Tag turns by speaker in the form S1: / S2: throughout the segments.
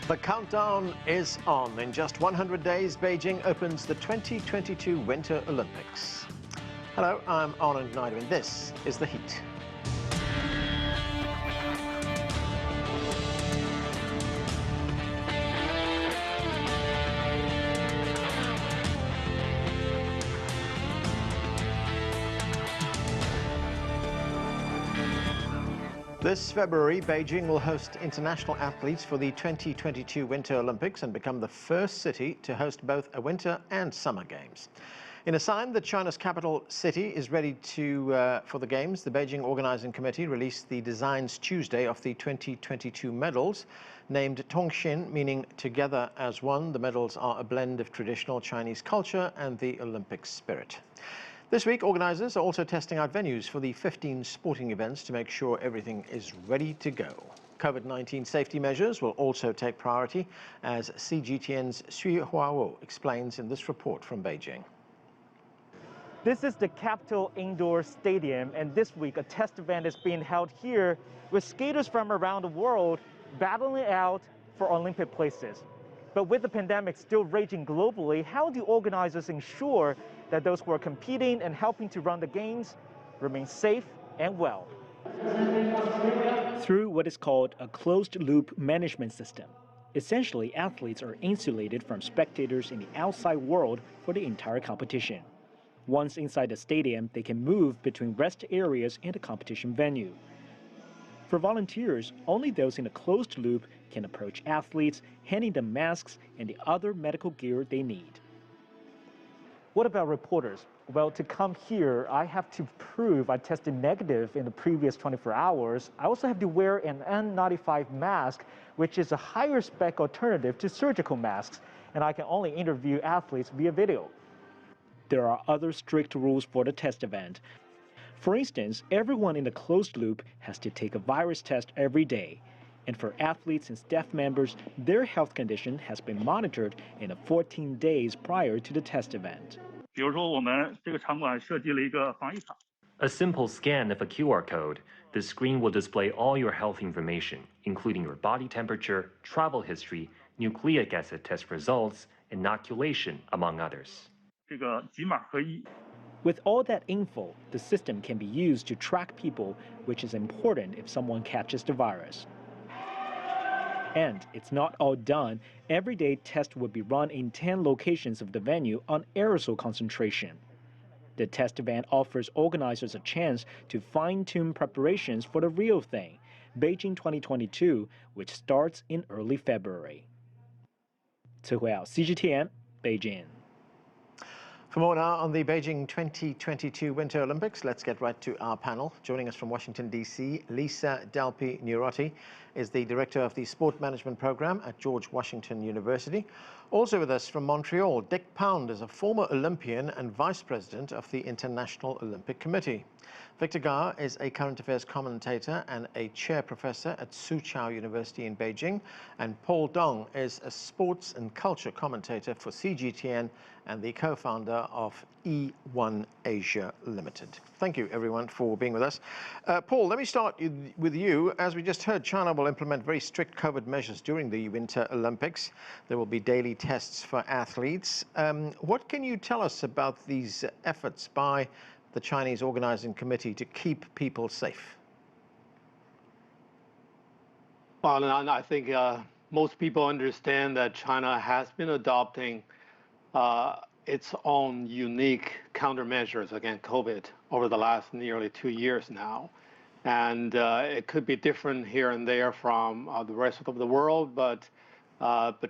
S1: The countdown is on. In just 100 days, Beijing opens the 2022 Winter Olympics. Hello, I'm Anand Naidu, and this is The Heat. This February, Beijing will host international athletes for the 2022 Winter Olympics and become the first city to host both a winter and summer games. In a sign that China's capital city is ready for the games, the Beijing Organizing Committee released the designs Tuesday of the 2022 medals. Named Tongxin, meaning together as one, the medals are a blend of traditional Chinese culture and the Olympic spirit. This week, organizers are also testing out venues for the 15 sporting events to make sure everything is ready to go. COVID-19 safety measures will also take priority, as CGTN's Hui'ao explains in this report from Beijing.
S2: This is the Capital Indoor Stadium, and this week a test event is being held here with skaters from around the world battling it out for Olympic places. But with the pandemic still raging globally, how do organizers ensure that those who are competing and helping to run the games remain safe and well? Through what is called a closed-loop management system, essentially athletes are insulated from spectators in the outside world for the entire competition. Once inside the stadium, they can move between rest areas and the competition venue. For volunteers, only those in a closed loop can approach athletes, handing them masks and the other medical gear they need. What about reporters? Well, to come here, I have to prove I tested negative in the previous 24 hours. I also have to wear an N95 mask, which is a higher spec alternative to surgical masks, and I can only interview athletes via video. There are other strict rules for the test event. For instance, everyone in the closed loop has to take a virus test every day. And for athletes and staff members, their health condition has been monitored in the 14 days prior to the test event.
S3: A simple scan of a QR code, the screen will display all your health information, including your body temperature, travel history, nucleic acid test results, inoculation, among others.
S2: With all that info, the system can be used to track people, which is important if someone catches the virus. And it's not all done. Everyday tests will be run in 10 locations of the venue on aerosol concentration. The test event offers organizers a chance to fine-tune preparations for the real thing, Beijing 2022, which starts in early February. Hui'ao, CGTN, Beijing.
S1: For more now on the Beijing 2022 Winter Olympics, let's get right to our panel. Joining us from Washington, D.C., Lisa Delpy Neirotti is the Director of the Sport Management Program at George Washington University. Also with us from Montreal, Dick Pound is a former Olympian and Vice President of the International Olympic Committee. Victor Gar is a current affairs commentator and a chair professor at Soochow University in Beijing. And Paul Dong is a sports and culture commentator for CGTN and the co-founder of E1 Asia Limited. Thank you, everyone, for being with us. Paul, let me start with you. As we just heard, China will implement very strict COVID measures during the Winter Olympics. There will be daily tests for athletes. What can you tell us about these efforts by the Chinese Organizing Committee to keep people safe?
S4: Well, and I think most people understand that China has been adopting its own unique countermeasures against COVID over the last nearly 2 years now. And it could be different here and there from the rest of the world, but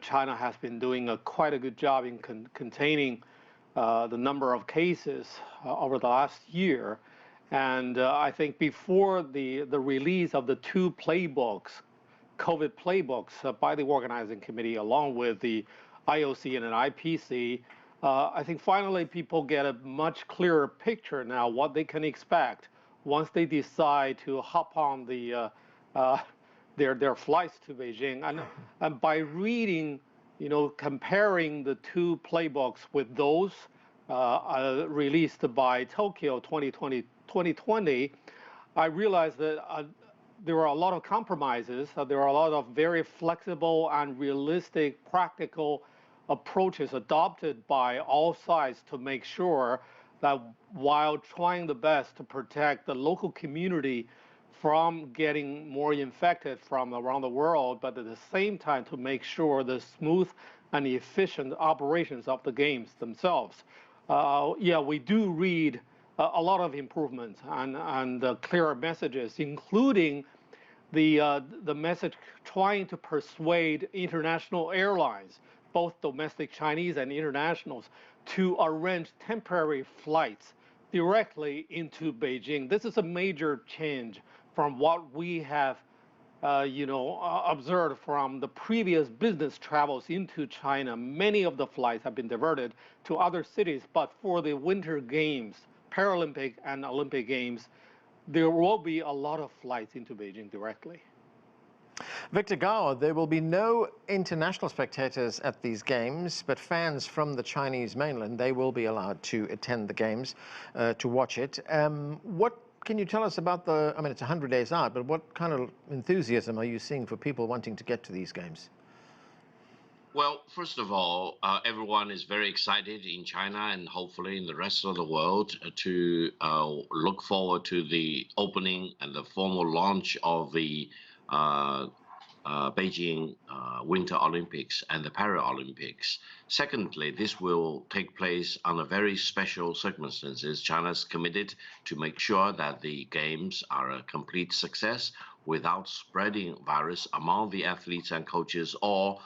S4: China has been doing quite a good job in containing the number of cases over the last year. And I think before the release of the 2 playbooks, COVID playbooks by the Organizing Committee, along with the IOC and an IPC, I think finally people get a much clearer picture now what they can expect once they decide to hop on their flights to Beijing. And by reading, comparing the 2 playbooks with those released by Tokyo 2020, I realized that there are a lot of compromises. There are a lot of very flexible and realistic, practical approaches adopted by all sides to make sure that while trying the best to protect the local community from getting more infected from around the world, but at the same time to make sure the smooth and efficient operations of the games themselves. Yeah, we do read a lot of improvements and clearer messages, including the message trying to persuade international airlines, both domestic Chinese and internationals, to arrange temporary flights directly into Beijing. This is a major change from what we have observed from the previous business travels into China. Many of the flights have been diverted to other cities, but for the Winter Games, Paralympic and Olympic Games, there will be a lot of flights into Beijing directly.
S1: Victor Gao, there will be no international spectators at these games, but fans from the Chinese mainland, they will be allowed to attend the games to watch it. What can you tell us about I mean, it's 100 days out, but what kind of enthusiasm are you seeing for people wanting to get to these games?
S5: Well, first of all, everyone is very excited in China and hopefully in the rest of the world to look forward to the opening and the formal launch of the Beijing Winter Olympics and the Paralympics. Secondly, this will take place under very special circumstances. China's committed to make sure that the games are a complete success without spreading virus among the athletes and coaches or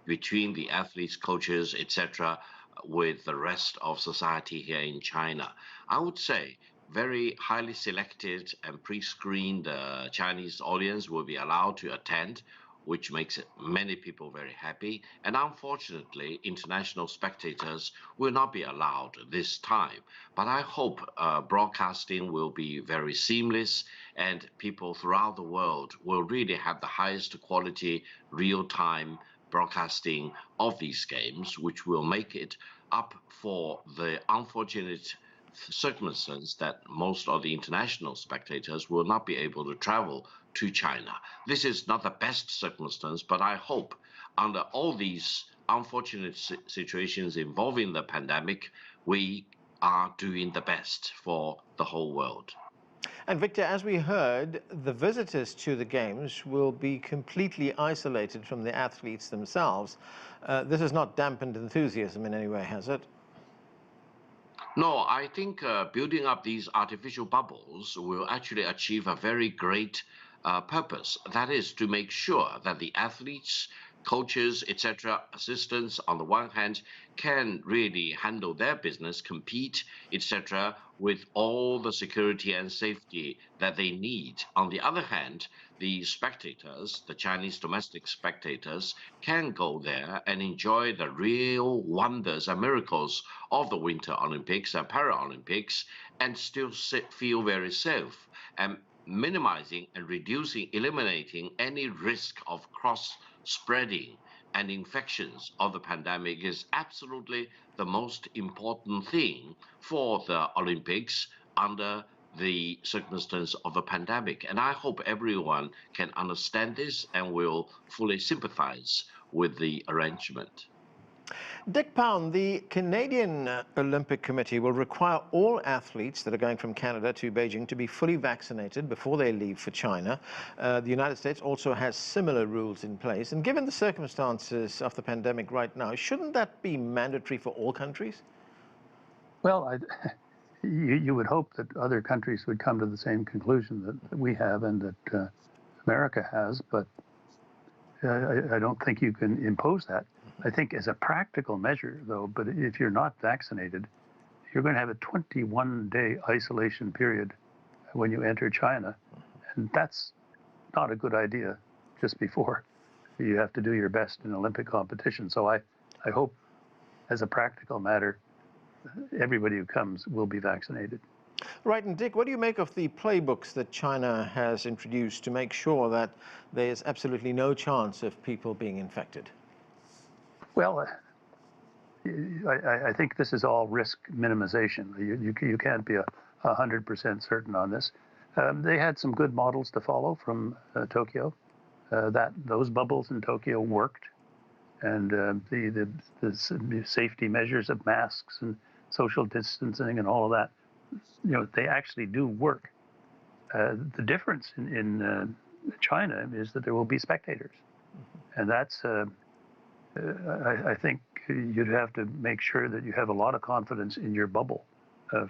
S5: between the athletes, coaches, etc., with the rest of society here in China. I would say very highly selected and pre-screened Chinese audience will be allowed to attend, which makes many people very happy. And unfortunately, international spectators will not be allowed this time. But I hope broadcasting will be very seamless and people throughout the world will really have the highest quality real-time broadcasting of these games, which will make it up for the unfortunate circumstance that most of the international spectators will not be able to travel to China. This is not the best circumstance, but I hope under all these unfortunate situations involving the pandemic, we are doing the best for the whole world.
S1: And Victor, as we heard, the visitors to the games will be completely isolated from the athletes themselves. This has not dampened enthusiasm in any way, has it?
S5: No, I think building up these artificial bubbles will actually achieve a very great purpose. That is to make sure that the athletes, coaches, etc., assistants, on the one hand, can really handle their business, compete, etc., with all the security and safety that they need. On the other hand, the spectators, the Chinese domestic spectators, can go there and enjoy the real wonders and miracles of the Winter Olympics and Paralympics and still feel very safe, and minimizing and reducing, eliminating any risk of cross-spreading and infections of the pandemic is absolutely the most important thing for the Olympics under the circumstance of the pandemic. And I hope everyone can understand this and will fully sympathize with the arrangement.
S1: Dick Pound, the Canadian Olympic Committee will require all athletes that are going from Canada to Beijing to be fully vaccinated before they leave for China. The United States also has similar rules in place. And given the circumstances of the pandemic right now, shouldn't that be mandatory for all countries?
S6: Well, you would hope that other countries would come to the same conclusion that we have and that America has, but I don't think you can impose that. I think as a practical measure, though, but if you're not vaccinated, you're going to have a 21-day isolation period when you enter China, and that's not a good idea just before you have to do your best in Olympic competition. So I hope, as a practical matter, everybody who comes will be vaccinated.
S1: Right, and Dick, what do you make of the playbooks that China has introduced to make sure that there's absolutely no chance of people being infected?
S6: Well, I think this is all risk minimization. You can't be 100% certain on this. They had some good models to follow from Tokyo. Those bubbles in Tokyo worked, and the safety measures of masks and social distancing and all of that, they actually do work. The difference in China is that there will be spectators, and that's I think you'd have to make sure that you have a lot of confidence in your bubble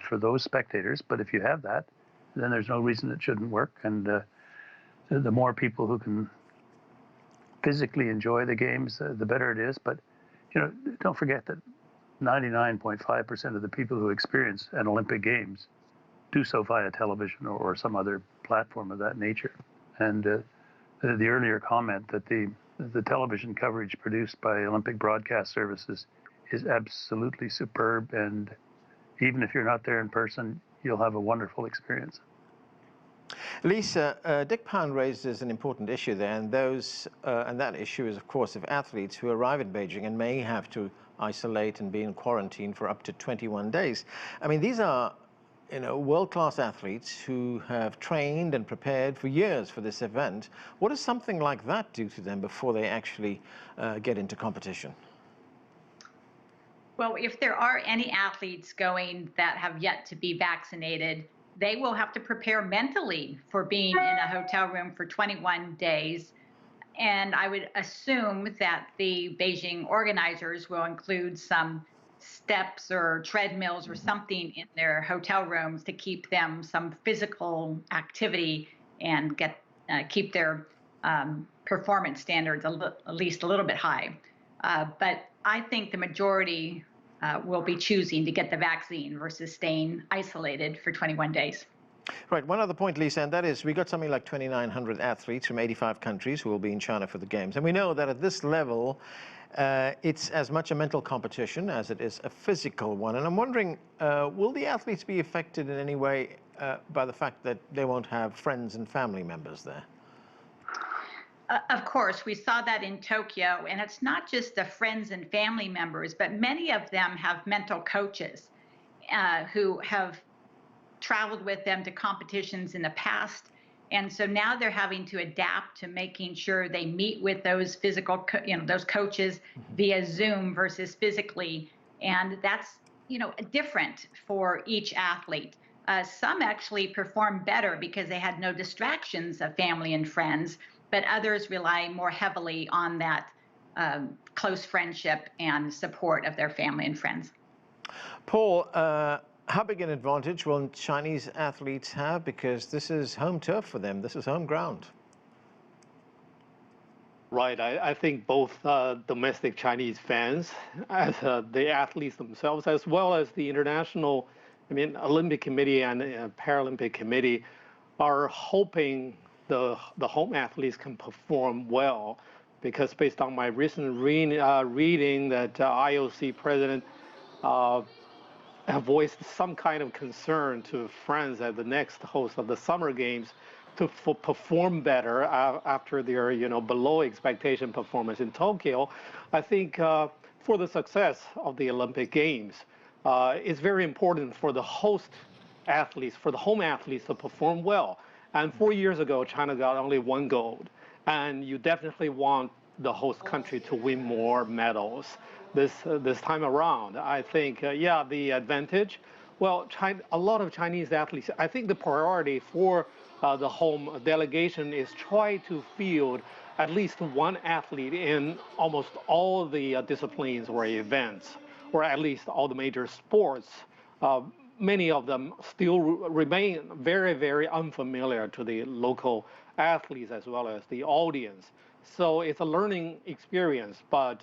S6: for those spectators. But if you have that, then there's no reason it shouldn't work. And the more people who can physically enjoy the games, the better it is. But don't forget that 99.5% of the people who experience an Olympic Games do so via television or some other platform of that nature. And the earlier comment that the television coverage produced by Olympic broadcast services is absolutely superb, and even if you're not there in person, you'll have a wonderful experience.
S1: Lisa, Dick Pound raises an important issue there, and that issue is, of course, of athletes who arrive in Beijing and may have to isolate and be in quarantine for up to 21 days. I mean, these are world-class athletes who have trained and prepared for years for this event. What does something like that do to them before they actually get into competition?
S7: Well, if there are any athletes going that have yet to be vaccinated, they will have to prepare mentally for being in a hotel room for 21 days. And I would assume that the Beijing organizers will include some steps or treadmills or something in their hotel rooms to keep them some physical activity and keep their performance standards at least a little bit high. But I think the majority will be choosing to get the vaccine versus staying isolated for 21 days.
S1: Right. One other point, Lisa, and that is we got something like 2,900 athletes from 85 countries who will be in China for the Games. And we know that at this level, it's as much a mental competition as it is a physical one. And I'm wondering, will the athletes be affected in any way by the fact that they won't have friends and family members there?
S7: Of course, we saw that in Tokyo, and it's not just the friends and family members, but many of them have mental coaches who have traveled with them to competitions in the past. And so now they're having to adapt to making sure they meet with those those coaches via Zoom versus physically. And that's, different for each athlete. Some actually perform better because they had no distractions of family and friends, but others rely more heavily on that close friendship and support of their family and friends.
S1: Paul, how big an advantage will Chinese athletes have? Because this is home turf for them. This is home ground.
S4: Right. I think both domestic Chinese fans, as the athletes themselves, as well as the international, Olympic Committee and Paralympic Committee, are hoping the home athletes can perform well. Because based on my recent reading that IOC president have voiced some kind of concern to France as the next host of the Summer Games to perform better after their below expectation performance in Tokyo. I think for the success of the Olympic Games, it's very important for the host athletes, for the home athletes to perform well. And 4 years ago, China got only 1 gold, and you definitely want the host country to win more medals this time around. I think, the advantage. Well, a lot of Chinese athletes, I think the priority for the home delegation is try to field at least 1 athlete in almost all the disciplines or events, or at least all the major sports. Many of them still remain very, very unfamiliar to the local athletes as well as the audience. So it's a learning experience, but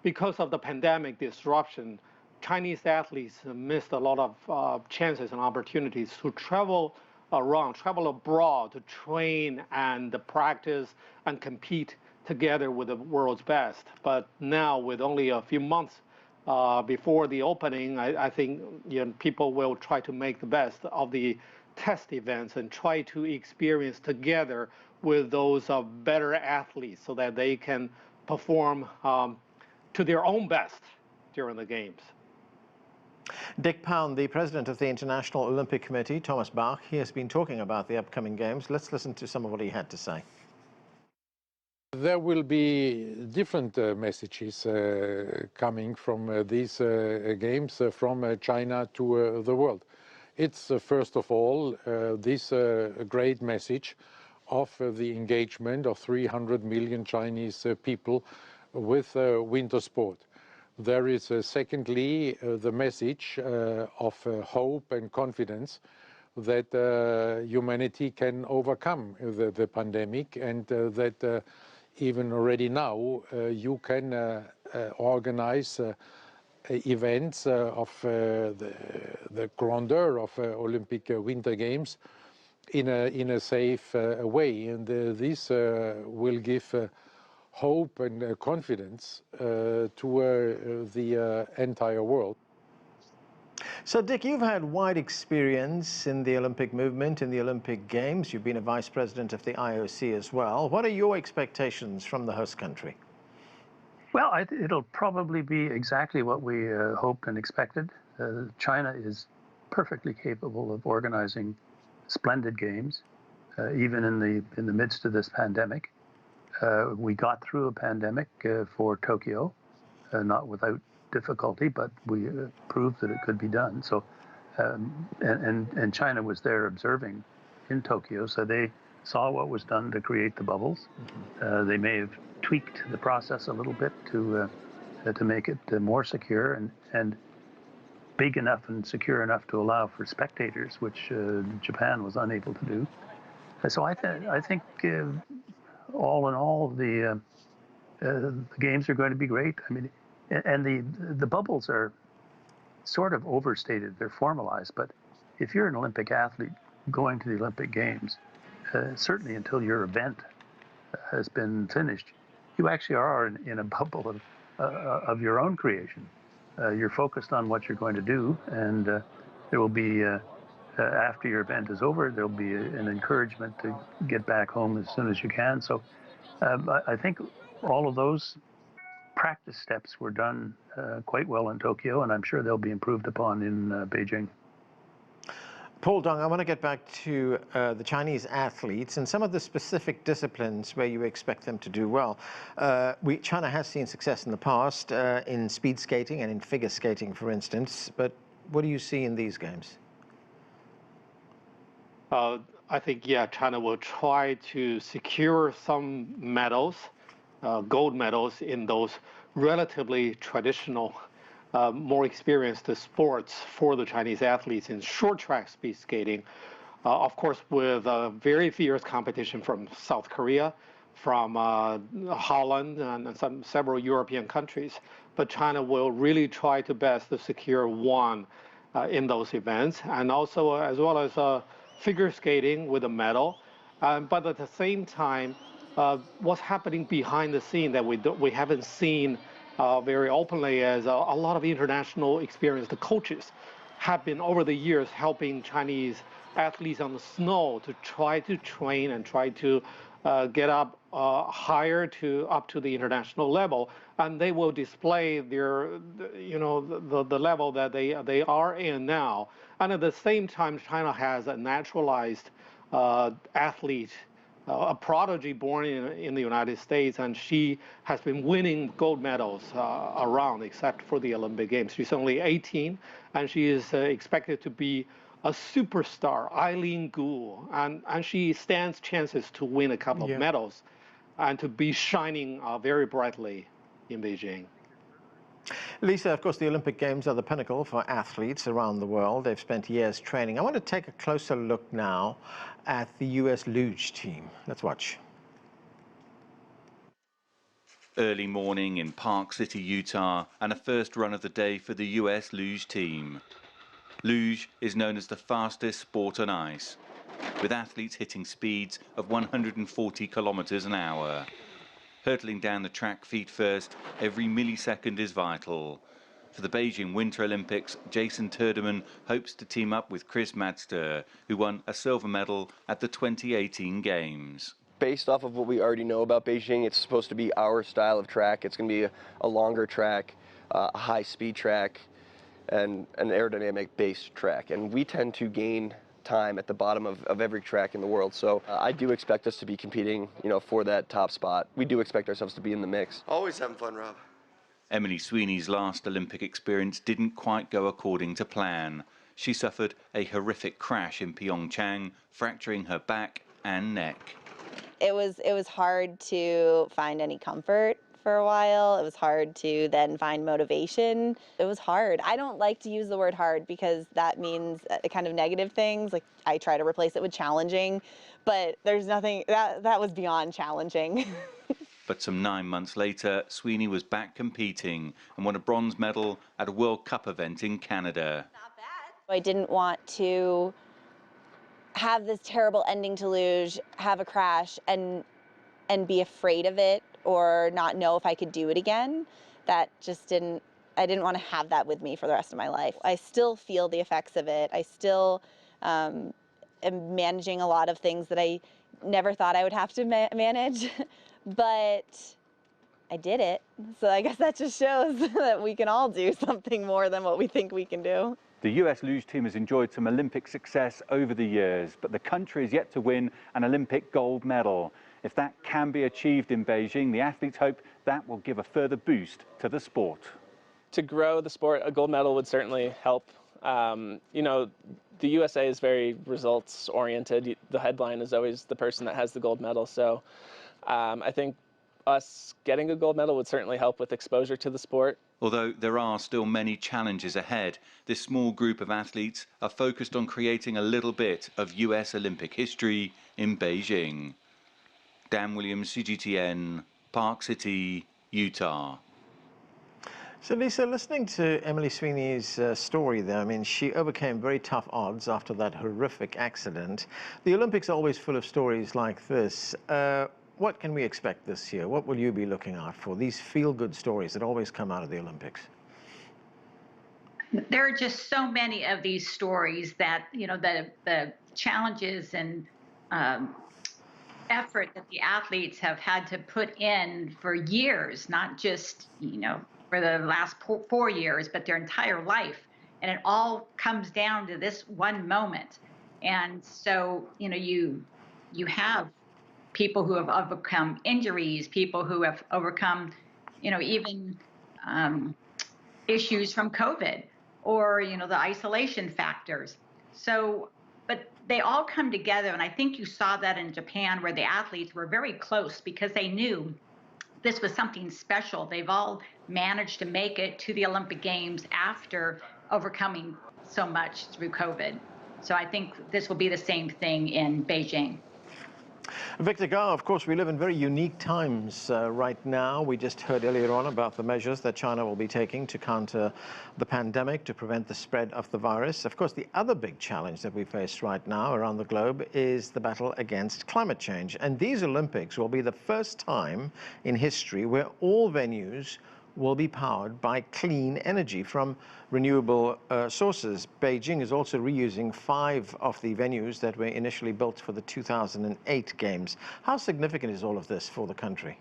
S4: because of the pandemic disruption, Chinese athletes missed a lot of chances and opportunities to travel abroad to train and practice and compete together with the world's best. But now, with only a few months before the opening, I think people will try to make the best of the test events and try to experience together with those better athletes so that they can perform to their own best during the Games.
S1: Dick Pound, the president of the International Olympic Committee, Thomas Bach, he has been talking about the upcoming games. Let's listen to some of what he had to say.
S8: There will be different messages coming from these games from China to the world. It's first of all this great message of the engagement of 300 million Chinese people with winter sport. There is secondly the message of hope and confidence that humanity can overcome the pandemic, and that even already now you can organize events of the grandeur of Olympic Winter Games in a safe way, and this will give hope and confidence to the entire world.
S1: So, Dick, you've had wide experience in the Olympic movement, in the Olympic Games. You've been a vice president of the IOC as well. What are your expectations from the host country?
S6: Well, it'll probably be exactly what we hoped and expected. China is perfectly capable of organizing splendid games, even in the midst of this pandemic. We got through a pandemic for Tokyo, not without difficulty, but we proved that it could be done. So, and China was there observing in Tokyo, so they saw what was done to create the bubbles. They may have tweaked the process a little bit to make it more secure and big enough and secure enough to allow for spectators, which Japan was unable to do. So I think all in all, the games are going to be great. I mean, and the bubbles are sort of overstated. They're formalized, but if you're an Olympic athlete going to the Olympic Games, certainly until your event has been finished, you actually are in a bubble of your own creation. You're focused on what you're going to do, and there will be, after your event is over, there'll be an encouragement to get back home as soon as you can. So I think all of those practice steps were done quite well in Tokyo, and I'm sure they'll be improved upon in Beijing.
S1: Paul Dong, I want to get back to the Chinese athletes and some of the specific disciplines where you expect them to do well. China has seen success in the past in speed skating and in figure skating, for instance, but what do you see in these games?
S4: I think, yeah, China will try to secure some medals, gold medals in those relatively traditional, more experienced sports for the Chinese athletes in short track speed skating. Of course, with very fierce competition from South Korea, from Holland, and several European countries. But China will really try to best to secure one in those events, and also as well as figure skating with a medal. But at the same time, what's happening behind the scene that we haven't seen very openly as a lot of international experienced coaches have been over the years helping Chinese athletes on the snow to try to train and try to get up higher up to the international level, and they will display their, the level that they are in now. And at the same time, China has a naturalized athlete, a prodigy born in the United States, and she has been winning gold medals around, except for the Olympic Games. She's only 18, and she is expected to be a superstar, Eileen Gu, and she stands chances to win a couple of medals and to be shining very brightly in Beijing.
S1: Lisa, of course, the Olympic Games are the pinnacle for athletes around the world. They've spent years training. I want to take a closer look now at the US Luge team. Let's watch.
S9: Early morning in Park City, Utah, and a first run of the day for the US Luge team. Luge is known as the fastest sport on ice, with athletes hitting speeds of 140 kilometers an hour. Hurtling down the track feet first, every millisecond is vital. For the Beijing Winter Olympics, JAYSON TERDIMAN hopes to team up with Chris Madster, who won a silver medal at the 2018 Games.
S10: Based off of what we already know about Beijing, it's supposed to be our style of track. It's going to be a longer track, a high-speed track. and an aerodynamic base track. And we tend to gain time at the bottom of every track in the world. So I do expect us to be competing, for that top spot. We do expect ourselves to be in the mix.
S11: Always having fun, Rob.
S9: Emily Sweeney's last Olympic experience didn't quite go according to plan. She suffered a horrific crash in Pyeongchang, fracturing her back and neck.
S12: It was hard to find any comfort for a while. It was hard to then find motivation. It was hard. I don't like to use the word hard because that means kind of negative things. Like I try to replace it with challenging, but there's nothing, that was beyond challenging.
S9: But some 9 months later, Sweeney was back competing and won a bronze medal at a World Cup event in Canada.
S12: Not bad. I didn't want to have this terrible ending to Luge, have a crash, and be afraid of it or not know if I could do it again. That just I didn't want to have that with me for the rest of my life. I still feel the effects of it. I still am managing a lot of things that I never thought I would have to manage, but I did it. So I guess that just shows that we can all do something more than what we think we can do.
S13: The US luge team has enjoyed some Olympic success over the years, but the country is yet to win an Olympic gold medal. If that can be achieved in Beijing, the athletes hope that will give a further boost to the sport.
S14: To grow the sport, a gold medal would certainly help. The USA is very results-oriented. The headline is always the person that has the gold medal. So I think us getting a gold medal would certainly help with exposure to the sport.
S9: Although there are still many challenges ahead, this small group of athletes are focused on creating a little bit of US Olympic history in Beijing. Dan Williams, CGTN, Park City, Utah.
S1: So Lisa, listening to Emily Sweeney's story there, I mean, she overcame very tough odds after that horrific accident. The Olympics are always full of stories like this. What can we expect this year? What will you be looking out for? These feel-good stories that always come out of the Olympics.
S7: There are just so many of these stories that, the challenges and effort that the athletes have had to put in for years, not just, for the last 4 years, but their entire life. And it all comes down to this one moment. And so, you have people who have overcome injuries, people who have overcome, even issues from COVID or, the isolation factors. So, but they all come together. And I think you saw that in Japan where the athletes were very close because they knew this was something special. They've all managed to make it to the Olympic Games after overcoming so much through COVID. So I think this will be the same thing in Beijing.
S1: Victor Gao, of course, we live in very unique times right now. We just heard earlier on about the measures that China will be taking to counter the pandemic, to prevent the spread of the virus. Of course, the other big challenge that we face right now around the globe is the battle against climate change. And these Olympics will be the first time in history where all venues will be powered by clean energy from renewable sources. Beijing is also reusing 5 of the venues that were initially built for the 2008 Games. How significant is all of this for the country?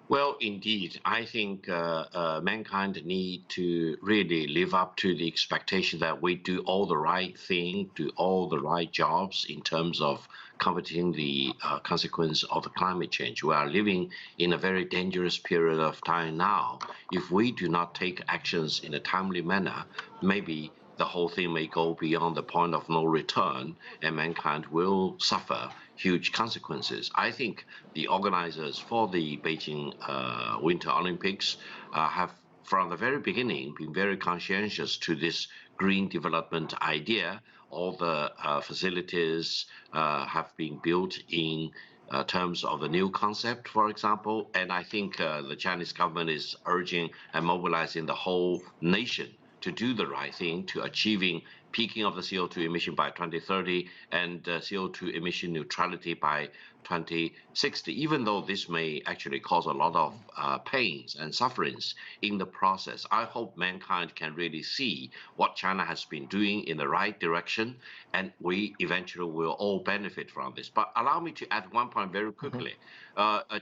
S5: Well, indeed, I think mankind need to really live up to the expectation that we do all the right thing, do all the right jobs in terms of combating the consequence of the climate change. We are living in a very dangerous period of time now. If we do not take actions in a timely manner, maybe the whole thing may go beyond the point of no return and mankind will suffer huge consequences. I think the organizers for the Beijing Winter Olympics have from the very beginning been very conscientious to this green development idea. All the facilities have been built in terms of the new concept, for example, and I think the Chinese government is urging and mobilizing the whole nation to do the right thing, to achieving peaking of the CO2 emission by 2030 and CO2 emission neutrality by 2060, even though this may actually cause a lot of pains and sufferings in the process. I hope mankind can really see what China has been doing in the right direction, and we eventually will all benefit from this. But allow me to add one point very quickly.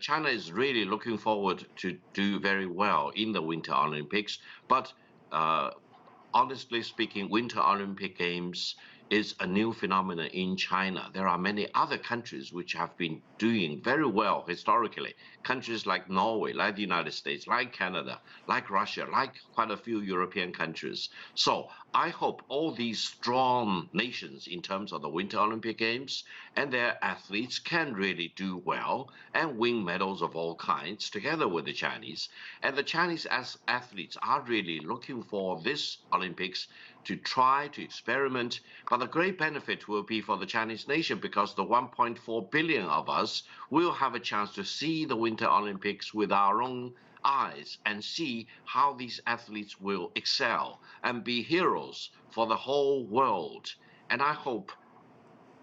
S5: China is really looking forward to do very well in the Winter Olympics, but honestly speaking, Winter Olympic Games is a new phenomenon in China. There are many other countries which have been doing very well historically. Countries like Norway, like the United States, like Canada, like Russia, like quite a few European countries. So I hope all these strong nations in terms of the Winter Olympic Games and their athletes can really do well and win medals of all kinds together with the Chinese. And the Chinese athletes are really looking for this Olympics to try to experiment. But the great benefit will be for the Chinese nation because the 1.4 billion of us will have a chance to see the Winter Olympics with our own eyes and see how these athletes will excel and be heroes for the whole world. And I hope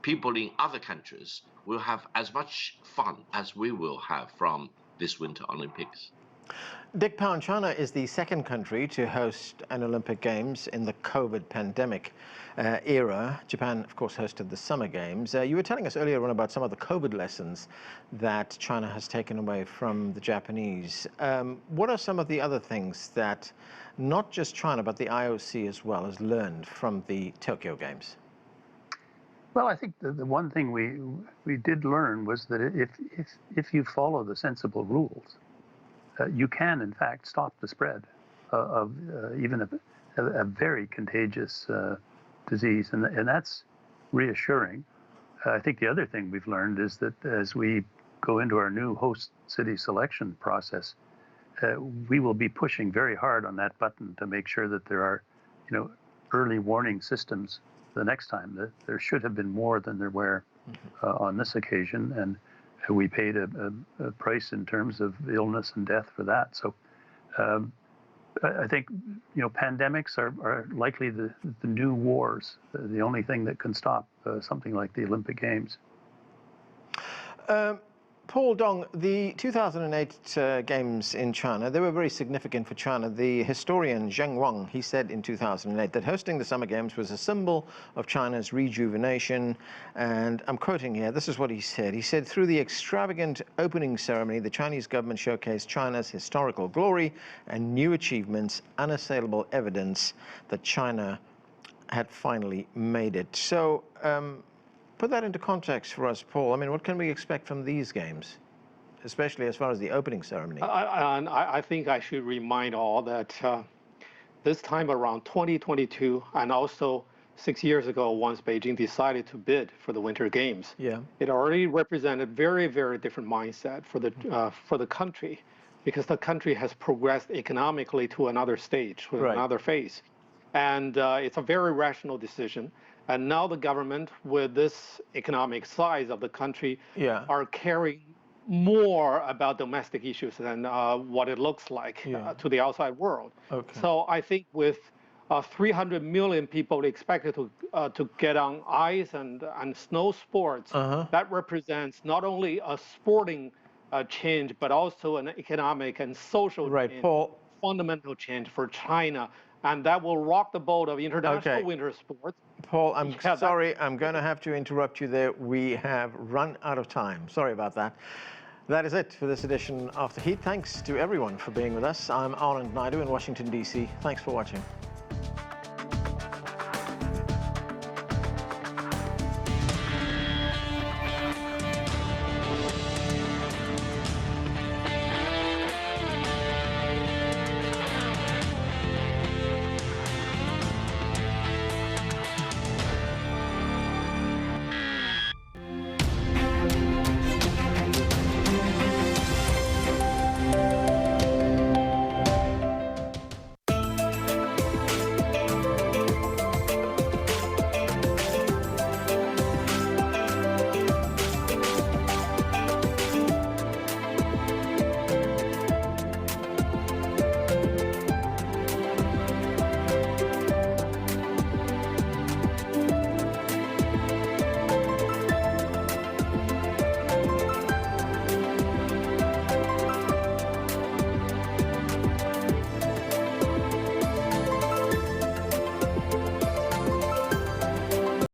S5: people in other countries will have as much fun as we will have from this Winter Olympics.
S1: Dick Pound, China is the second country to host an Olympic Games in the COVID pandemic era. Japan, of course, hosted the Summer Games. You were telling us earlier on about some of the COVID lessons that China has taken away from the Japanese. What are some of the other things that not just China, but the IOC as well has learned from the Tokyo Games?
S6: Well, I think the one thing we did learn was that if you follow the sensible rules, you can, in fact, stop the spread of even a very contagious disease, and that's reassuring. I think the other thing we've learned is that as we go into our new host city selection process, we will be pushing very hard on that button to make sure that there are, early warning systems the next time. There should have been more than there were on this occasion, and we paid a price in terms of illness and death for that. So I think, pandemics are likely the new wars, the only thing that can stop something like the Olympic Games.
S1: Paul Dong, the 2008 Games in China, they were very significant for China. The historian Zheng Wang, he said in 2008 that hosting the Summer Games was a symbol of China's rejuvenation. And I'm quoting here, this is what he said. He said, through the extravagant opening ceremony, the Chinese government showcased China's historical glory and new achievements, unassailable evidence that China had finally made it. So, put that into context for us, Paul. I mean, what can we expect from these games, especially as far as the opening ceremony?
S4: I think I should remind all that this time around 2022, and also 6 years ago, once Beijing decided to bid for the Winter Games, it already represented very, very different mindset for the country, because the country has progressed economically to another stage, to another phase, and it's a very rational decision. And now the government, with this economic size of the country, are caring more about domestic issues than what it looks like to the outside world. So I think with 300 million people expected to get on ice and snow sports, that represents not only a sporting change, but also an economic and social change, fundamental change for China. And that will rock the boat of international winter sports.
S1: Paul, I'm sorry, I'm going to have to interrupt you there. We have run out of time. Sorry about that. That is it for this edition of The Heat. Thanks to everyone for being with us. I'm Anand Naidu in Washington, D.C. Thanks for watching.